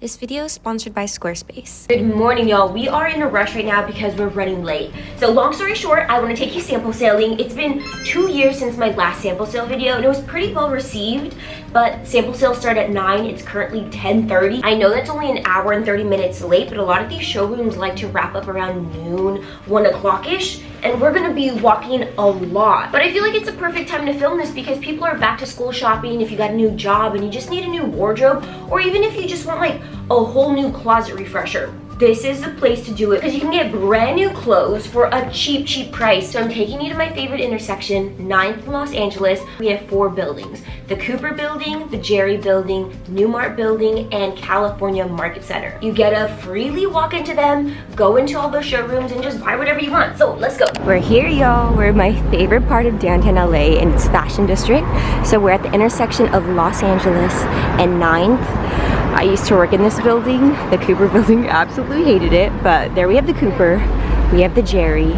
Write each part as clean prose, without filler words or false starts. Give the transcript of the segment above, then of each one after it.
This video is sponsored by Squarespace. Good morning, y'all. We are in a rush right now because we're running late. So long story short, I want to take you sample sailing. It's been 2 years since my last sample sale video and it was pretty well received, but sample sales start at 9. It's currently 10:30. I know that's only an hour and 30 minutes late, but a lot of these showrooms like to wrap up around noon, 1 o'clock-ish, and we're gonna be walking a lot. But I feel like it's a perfect time to film this because people are back to school shopping. If you got a new job and you just need a new wardrobe, or even if you just want like a whole new closet refresher, this is the place to do it because you can get brand new clothes for a cheap price. So I'm taking you to my favorite intersection, 9th in Los Angeles. We have 4 buildings: the Cooper Building, the Gerry Building, Newmart Building, and California Market Center. You get to freely walk into them, go into all those showrooms, and just buy whatever you want. So let's go. We're here, y'all. We're in my favorite part of downtown LA, and it's Fashion District. So we're at the intersection of Los Angeles and 9th. I used to work in this building, the Cooper Building. Absolutely hated it, but there we have the Cooper, we have the Gerry,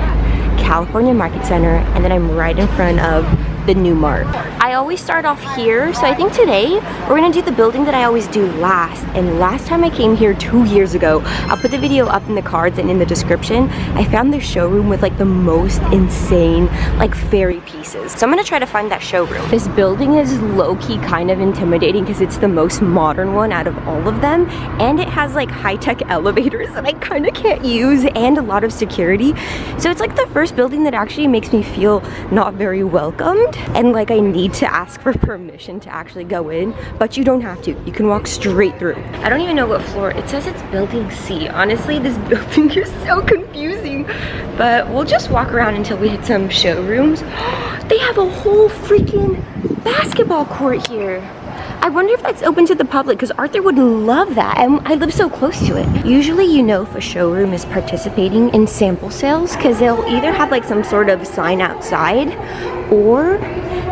California Market Center, and then I'm right in front of the Newmart. I always start off here, so I think today we're gonna do the building that I always do last. And last time I came here 2 years ago, I'll put the video up in the cards and in the description, I found this showroom with like the most insane like fairy pieces. So I'm gonna try to find that showroom. This building is low-key kind of intimidating because it's the most modern one out of all of them, and it has like high-tech elevators that I kind of can't use and a lot of security. So it's like the first building that actually makes me feel not very welcomed, and like I need to ask for permission to actually go in, but you don't have to. You can walk straight through. I don't even know what floor. It says it's building C. Honestly, this building is so confusing, but we'll just walk around until we hit some showrooms. They have a whole freaking basketball court here. I wonder if that's open to the public because Arthur would love that, and I live so close to it. Usually you know if a showroom is participating in sample sales because they'll either have like some sort of sign outside or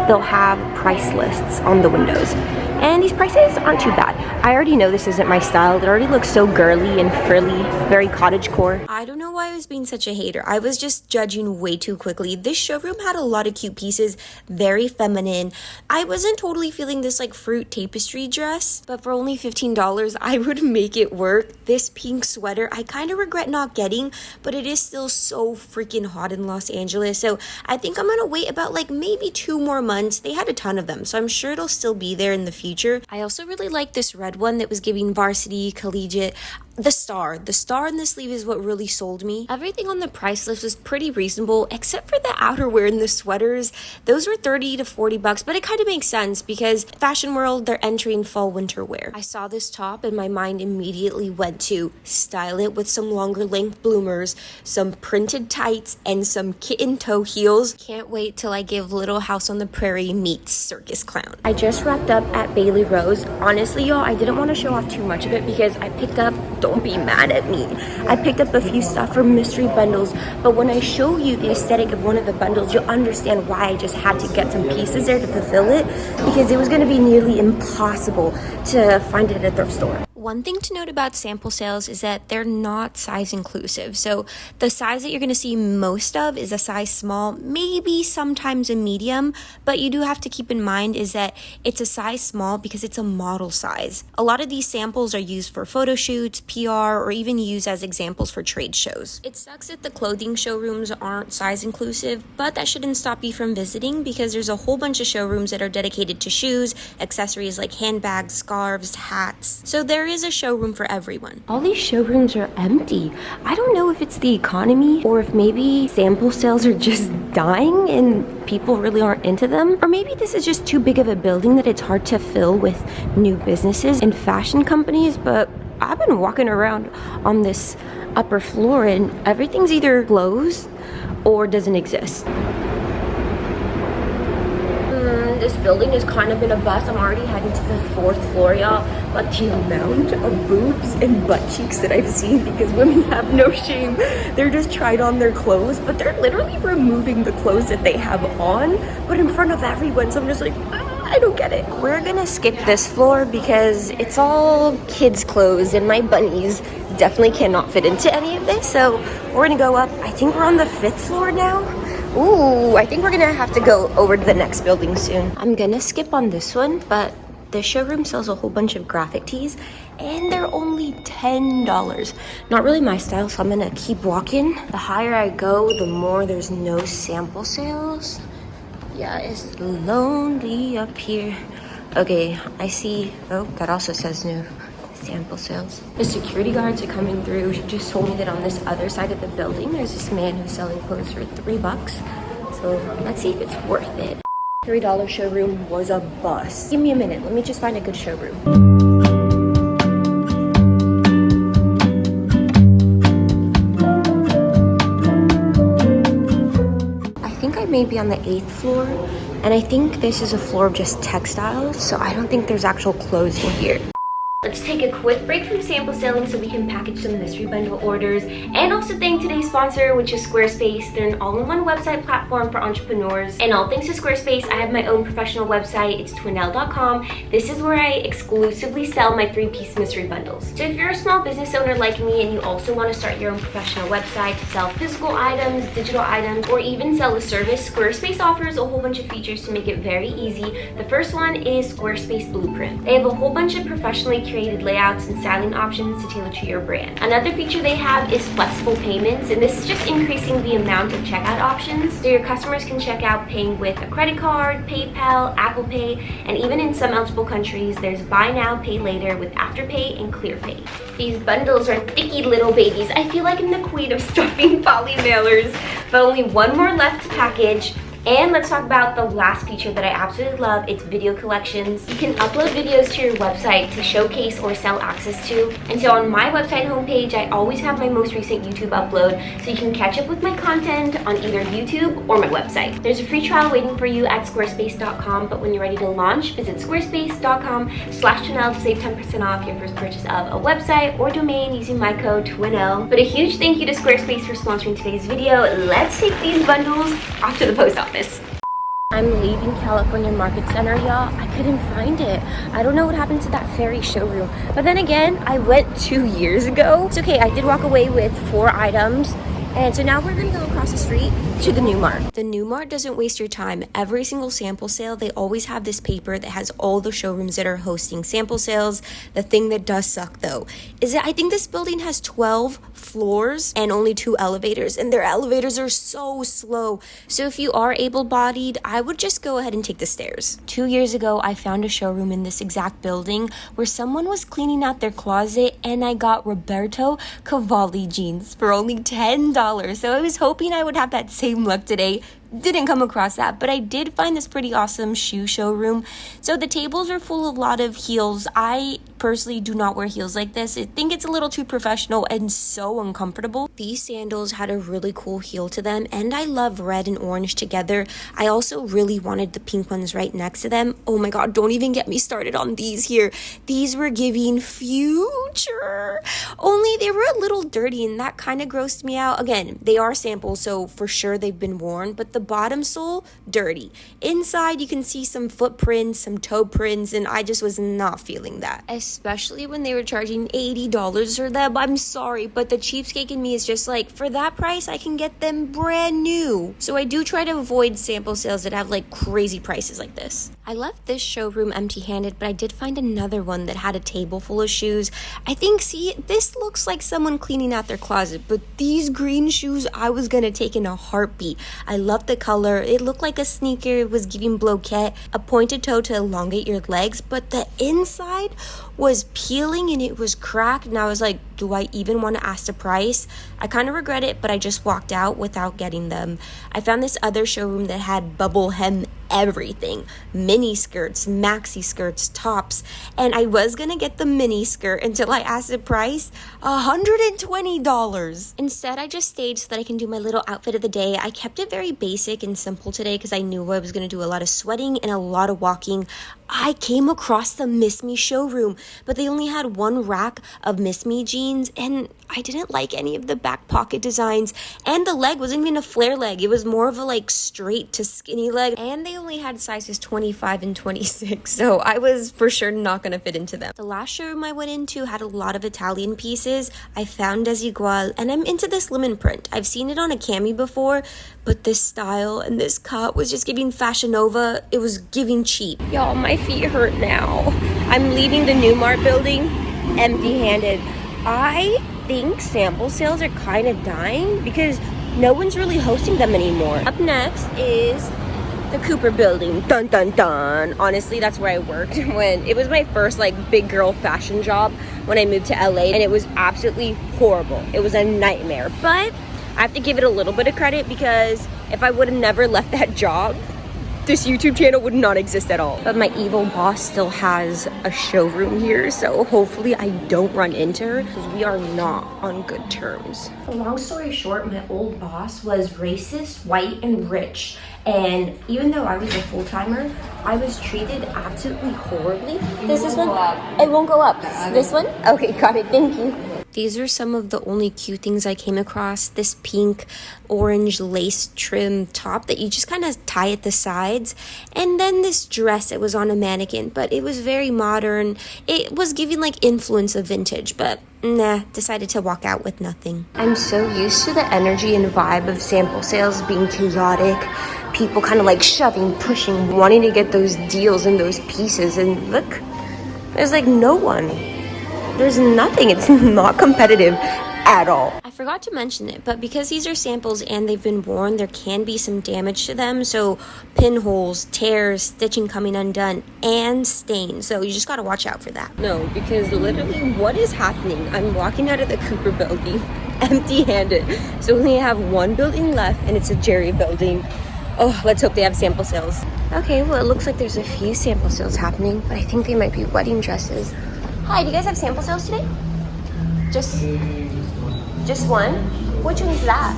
they'll have price lists on the windows. And these prices aren't too bad. I already know this isn't my style. It already looks so girly and frilly, very cottagecore. I don't know why I was being such a hater. I was just judging way too quickly. This showroom had a lot of cute pieces, very feminine. I wasn't totally feeling this like fruit tapestry dress, but for only $15, I would make it work. This pink sweater, I kind of regret not getting, but it is still so freaking hot in Los Angeles. So I think I'm gonna wait about like maybe 2 more months. They had a ton of them, so I'm sure it'll still be there in the future. I also really like this red one that was giving varsity, collegiate. The star in the sleeve is what really sold me. Everything on the price list was pretty reasonable except for the outerwear and the sweaters. Those were 30 to 40 bucks, but it kind of makes sense because Fashion World, they're entering fall winter wear. I saw this top and my mind immediately went to style it with some longer length bloomers, some printed tights, and some kitten toe heels. Can't wait till I give Little House on the Prairie meets Circus Clown. I just wrapped up at Bailey Rose. Honestly, y'all, I didn't want to show off too much of it because I picked up, don't be mad at me, I picked up a few stuff for mystery bundles, but when I show you the aesthetic of one of the bundles, you'll understand why I just had to get some pieces there to fulfill it, because it was going to be nearly impossible to find it at a thrift store. One thing to note about sample sales is that they're not size inclusive. So the size that you're going to see most of is a size small, maybe sometimes a medium, but you do have to keep in mind is that it's a size small because it's a model size. A lot of these samples are used for photo shoots, PR, or even used as examples for trade shows. It sucks that the clothing showrooms aren't size inclusive, but that shouldn't stop you from visiting because there's a whole bunch of showrooms that are dedicated to shoes, accessories like handbags, scarves, hats. So there is a showroom for everyone. All these showrooms are empty. I don't know if it's the economy or if maybe sample sales are just dying and people really aren't into them, or maybe this is just too big of a building that it's hard to fill with new businesses and fashion companies. But I've been walking around on this upper floor and everything's either closed or doesn't exist. This building is kind of in a bust. I'm already heading to the 4th floor, y'all. But the amount of boobs and butt cheeks that I've seen, because women have no shame. They're just trying on their clothes, but they're literally removing the clothes that they have on, but in front of everyone. So I'm just like, I don't get it. We're gonna skip this floor because it's all kids' clothes and my bunnies definitely cannot fit into any of this. So we're gonna go up. I think we're on the 5th floor now. Ooh, I think we're gonna have to go over to the next building soon. I'm gonna skip on this one, but the showroom sells a whole bunch of graphic tees and they're only $10. Not really my style, so I'm gonna keep walking. The higher I go, the more there's no sample sales. Yeah, it's lonely up here. Okay, I see, oh, that also says no sample sales. The security guards are coming through. She just told me that on this other side of the building, there's this man who's selling clothes for $3. So let's see if it's worth it. $3 showroom was a bust. Give me a minute, let me just find a good showroom. I think I may be on the 8th floor, and I think this is a floor of just textiles, so I don't think there's actual clothes in here. Let's take a quick break from sample selling so we can package some mystery bundle orders, and also thank today's sponsor, which is Squarespace. They're an all-in-one website platform for entrepreneurs, and all thanks to Squarespace, I have my own professional website. It's twinnell.com. This is where I exclusively sell my 3-piece mystery bundles. So if you're a small business owner like me and you also want to start your own professional website to sell physical items, digital items, or even sell a service, Squarespace offers a whole bunch of features to make it very easy. The first one is Squarespace Blueprint. They have a whole bunch of professionally created layouts and styling options to tailor to your brand. Another feature they have is flexible payments, and this is just increasing the amount of checkout options so your customers can check out paying with a credit card, PayPal, Apple Pay, and even in some eligible countries, there's buy now, pay later with Afterpay and ClearPay. These bundles are thicky little babies. I feel like I'm the queen of stuffing poly mailers, but only one more left to package. And let's talk about the last feature that I absolutely love. It's video collections. You can upload videos to your website to showcase or sell access to. And so on my website homepage, I always have my most recent YouTube upload, so you can catch up with my content on either YouTube or my website. There's a free trial waiting for you at squarespace.com, but when you're ready to launch, visit squarespace.com/Twinnell to save 10% off your first purchase of a website or domain using my code TWINNELL. But a huge thank you to Squarespace for sponsoring today's video. Let's take these bundles off to the post office. I'm leaving California Market Center, y'all. I couldn't find it. I don't know what happened to that Ferry showroom. But then again, I went 2 years ago. It's okay, I did walk away with 4 items. And so now we're gonna go across the street to the Newmart. The Newmart doesn't waste your time. Every single sample sale, they always have this paper that has all the showrooms that are hosting sample sales. The thing that does suck though, is that I think this building has 12 floors and only 2 elevators, and their elevators are so slow. So if you are able-bodied, I would just go ahead and take the stairs. 2 years ago, I found a showroom in this exact building where someone was cleaning out their closet, and I got Roberto Cavalli jeans for only $10. So I was hoping I would have that same luck today. Didn't come across that, but I did find this pretty awesome shoe showroom. So the tables are full of a lot of heels. I personally do not wear heels like this. I think it's a little too professional and so uncomfortable. These sandals had a really cool heel to them, and I love red and orange together. I also really wanted the pink ones right next to them. Oh my god, don't even get me started on these here. These were giving future. Only they were a little dirty, and that kind of grossed me out. Again, they are samples, so for sure they've been worn, but the bottom sole, dirty. Inside, you can see some footprints, some toe prints, and I just was not feeling that. Especially when they were charging $80 for them. I'm sorry, but the cheapskate in me is just like, for that price, I can get them brand new. So I do try to avoid sample sales that have like crazy prices like this. I left this showroom empty-handed, but I did find another one that had a table full of shoes. I think, see, this looks like someone cleaning out their closet, but these green shoes I was gonna take in a heartbeat. I love the color. It looked like a sneaker. It was giving bloquette, a pointed toe to elongate your legs, but the inside was peeling and it was cracked, and I was like, do I even want to ask the price? I kind of regret it, but I just walked out without getting them. I found this other showroom that had bubble hem everything. Mini skirts, maxi skirts, tops, and I was gonna get the mini skirt until I asked the price, $120. Instead, I just stayed so that I can do my little outfit of the day. I kept it very basic and simple today because I knew I was gonna do a lot of sweating and a lot of walking. I came across the Miss Me showroom, but they only had one rack of Miss Me jeans, and I didn't like any of the back pocket designs, and the leg wasn't even a flare leg. It was more of a like straight to skinny leg, and they only had sizes 25 and 26, so I was for sure not gonna fit into them. The last showroom I went into had a lot of Italian pieces. I found Desigual, and I'm into this lemon print. I've seen it on a cami before, but this style and this cut was just giving Fashion Nova. It was giving cheap. Y'all, my feet hurt now. I'm leaving the Newmart building, empty-handed. I think sample sales are kind of dying because no one's really hosting them anymore. Up next is the Cooper Building. Dun dun dun. Honestly, that's where I worked when it was my first like big girl fashion job when I moved to LA, and it was absolutely horrible. It was a nightmare. But I have to give it a little bit of credit because if I would have never left that job, this YouTube channel would not exist at all. But my evil boss still has a showroom here, so hopefully I don't run into her because we are not on good terms. Long story short, my old boss was racist, white, and rich. And even though I was a full-timer, I was treated absolutely horribly. This one? It won't go up. This one? Okay, got it. Thank you. These are some of the only cute things I came across. This pink orange lace trim top that you just kind of tie at the sides. And then this dress that was on a mannequin, but it was very modern. It was giving like influence of vintage, but nah, decided to walk out with nothing. I'm so used to the energy and vibe of sample sales being chaotic. People kind of like shoving, pushing, wanting to get those deals and those pieces. And look, there's like no one. There's nothing. It's not competitive at all. I forgot to mention it, but because these are samples and they've been worn, there can be some damage to them. So pinholes, tears, stitching coming undone, and stains. So you just gotta watch out for that. No, because literally what is happening? I'm walking out of the Cooper Building empty-handed. So we only have one building left, and it's a Gerry Building. Oh, let's hope they have sample sales. Okay, well, it looks like there's a few sample sales happening, but I think they might be wedding dresses. Hi, do you guys have sample sales today? Just one? Which one's that?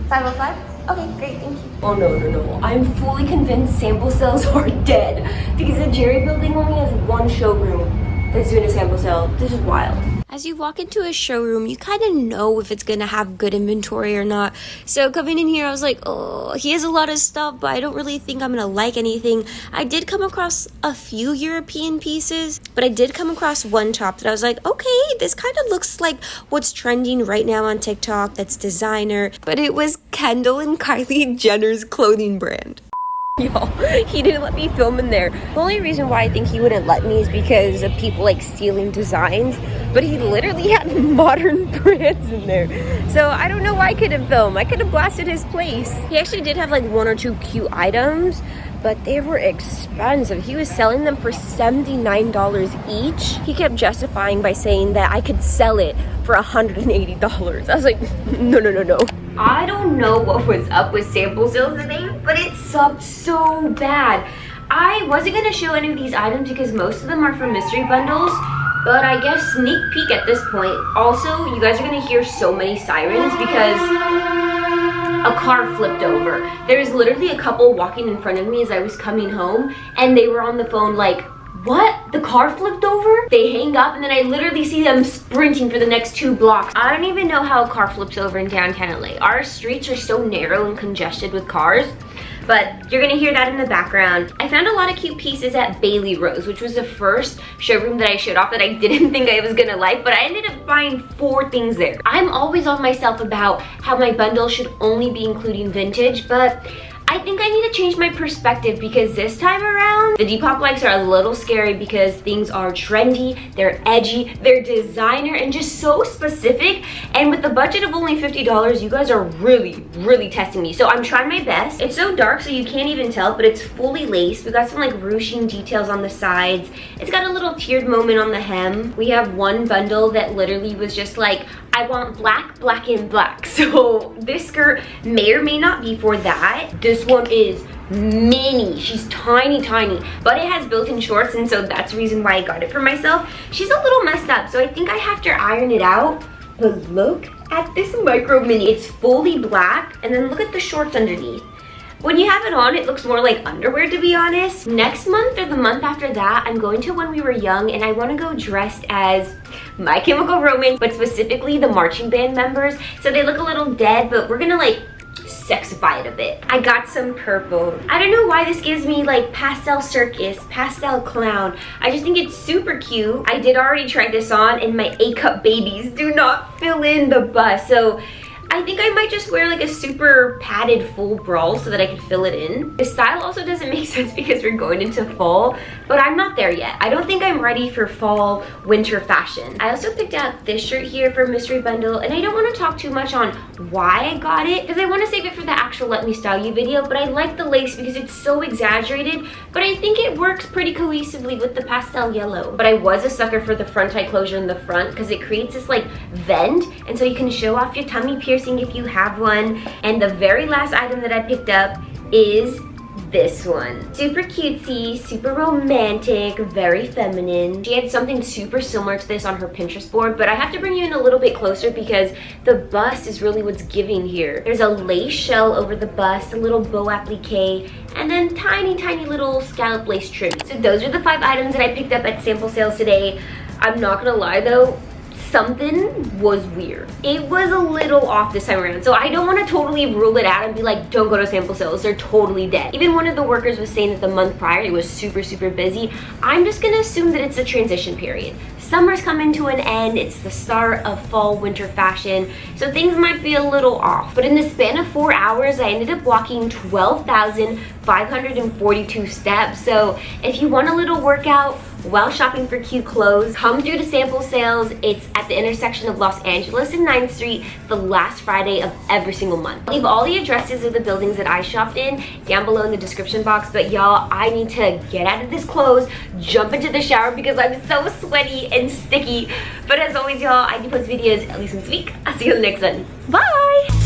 505? Okay, great, thank you. Oh, no. I'm fully convinced sample sales are dead because the Gerry Building only has one showroom that's doing a sample sale. This is wild. As you walk into a showroom, you kind of know if it's going to have good inventory or not. So coming in here, I was like, oh, he has a lot of stuff, but I don't really think I'm going to like anything. I did come across a few European pieces, but I did come across one top that I was like, okay, this kind of looks like what's trending right now on TikTok. That's designer, but it was Kendall and Kylie Jenner's clothing brand. Y'all, he didn't let me film in there. The only reason why I think he wouldn't let me is because of people like stealing designs, but he literally had modern brands in there. So I don't know why I couldn't film. I could have blasted his place. He actually did have like one or two cute items, but they were expensive. He was selling them for $79 each. He kept justifying by saying that I could sell it for $180. I was like, no. I don't know what was up with sample sales today, but it sucked so bad. I wasn't going to show any of these items because most of them are from mystery bundles, but I guess sneak peek at this point. Also, you guys are going to hear so many sirens because a car flipped over. There was literally a couple walking in front of me as I was coming home, and they were on the phone like, what? The car flipped over? They hang up, and then I literally see them sprinting for the next 2 blocks. I don't even know how a car flips over in downtown LA. Our streets are so narrow and congested with cars, but you're gonna hear that in the background. I found a lot of cute pieces at Bailey Rose, which was the first showroom that I showed off that I didn't think I was gonna like, but I ended up buying 4 things there. I'm always on myself about how my bundle should only be including vintage, but I think I need to change my perspective because this time around, the Depop likes are a little scary because things are trendy, they're edgy, they're designer, and just so specific. And with the budget of only $50, you guys are really testing me. So I'm trying my best. It's so dark so you can't even tell, but it's fully laced. We got some like ruching details on the sides. It's got a little tiered moment on the hem. We have one bundle that literally was just like, I want black, black, and black. So this skirt may or may not be for that. This one is mini. She's tiny, but it has built-in shorts, and so that's the reason why I got it for myself. She's a little messed up, so I think I have to iron it out. But look at this micro mini. It's fully black, and then look at the shorts underneath. When you have it on, it looks more like underwear, to be honest. Next month or the month after that, I'm going to When We Were Young, and I want to go dressed as My Chemical Romance, but specifically the marching band members. So they look a little dead, but we're gonna like sexify it a bit. I got some purple. I don't know why this gives me like pastel circus, pastel clown. I just think it's super cute. I did already try this on, and my A-cup babies do not fill in the bust. So I think I might just wear like a super padded full bra so that I can fill it in. The style also doesn't make sense because we're going into fall, but I'm not there yet. I don't think I'm ready for fall winter fashion. I also picked out this shirt here for mystery bundle, and I don't want to talk too much on why I got it because I want to save it for the actual Let Me Style You video, but I like the lace because it's so exaggerated, but I think it works pretty cohesively with the pastel yellow. But I was a sucker for the front tie closure in the front because it creates this like vent, and so you can show off your tummy piercing if you have one. And the very last item that I picked up is this one. Super cutesy, super romantic, very feminine. She had something super similar to this on her Pinterest board, but I have to bring you in a little bit closer because the bust is really what's giving here. There's a lace shell over the bust, a little bow applique, and then tiny little scallop lace trim. So those are the 5 items that I picked up at sample sales today. I'm not gonna lie though, something was weird. It was a little off this time around, so I don't want to totally rule it out and be like, don't go to sample sales, they're totally dead. Even one of the workers was saying that the month prior it was super busy. I'm just gonna assume that it's a transition period. Summer's coming to an end, it's the start of fall winter fashion, so things might be a little off. But in the span of 4 hours, I ended up walking 12,542 steps. So if you want a little workout while shopping for cute clothes, come through to sample sales. It's at the intersection of Los Angeles and 9th Street the last Friday of every single month. I'll leave all the addresses of the buildings that I shopped in down below in the description box, but y'all, I need to get out of this clothes, jump into the shower because I'm so sweaty and sticky. But as always, y'all, I do post videos at least once a week. I'll see you in the next one. Bye!